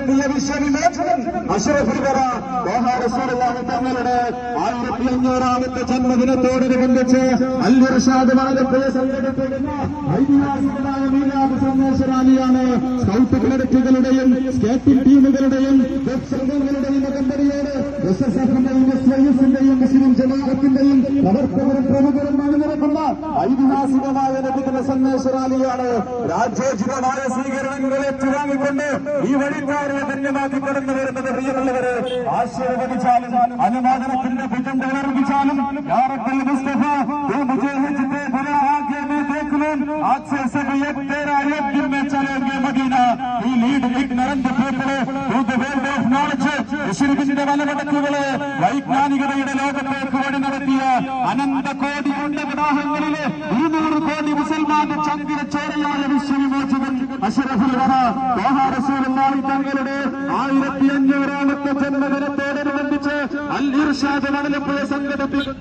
നടത്തിയ വിശ്വവിമോചനം അഷ്റഫുൽ വറ ത്വാഹ റസൂലുള്ളാഹി തങ്ങളുടെ 1500ാമത്തെ ജന്മദിനത്തോടനുബന്ധിച്ച് അൽ ഇർഷാദ് വാദപ്പുഴ സംഘടിപ്പിക്കുന്ന ഐതിഹാസികമായ മീലാദ് സന്ദേശ റാലിയാണ് സ്കൗട്ടുകളുടെയും സ്കേറ്റിംഗ് ടീമുകളുടെയും സംഘങ്ങളുടെയും കമ്പനിയോട് SSFന്റെയും SYSന്റെയും മുസ്ലിം ജമാഅത്തിന്റെയും പ്രവർത്തകരും പ്രമുഖരും അണിനിരക്കുന്ന ഐതിഹാസികമായ നബിദിന സന്ദേശ റാലിയാണ്. രാജ്യോചിതമായ സ്വീകരണങ്ങൾ ഏറ്റുവാങ്ങിക്കൊണ്ട് ഈ വഴിക്കാരെ ധന്യമാക്കി കടന്നു വരുന്നത് പ്രിയമുള്ളവര് ആശീർവദിച്ചാലും അനുമോദനത്തിന്റെ ഭുജം ഉയർപ്പിച്ചാലും മുസ്തഫ आज से सब तेरा यज्ञ में चलेंगे Medina we lead ignorant people to the world of knowledge. ഇശ്വരത്തിന്റെ വലവടക്കുകളെ വൈജ്ഞാനികതയുടെ ലോകത്തേക്ക് വഴി നടത്തിയ അനന്ത കോടി ഉന്നതദാഹങ്ങളിലെ 200 കോടി മുസൽമാന്റെ ചങ്കിര ചോരയായ വിശ്വവിമോചകൻ അഷ്റഫുൽ വറ ത്വാഹ റസൂലുള്ളാഹി തങ്ങളുടെ 1500ാമത്തെ ജന്മദിനത്തോടനുബന്ധിച്ച് അൽ ഇർഷാദ് വാദപ്പുഴ സംഘടിപ്പിച്ചു.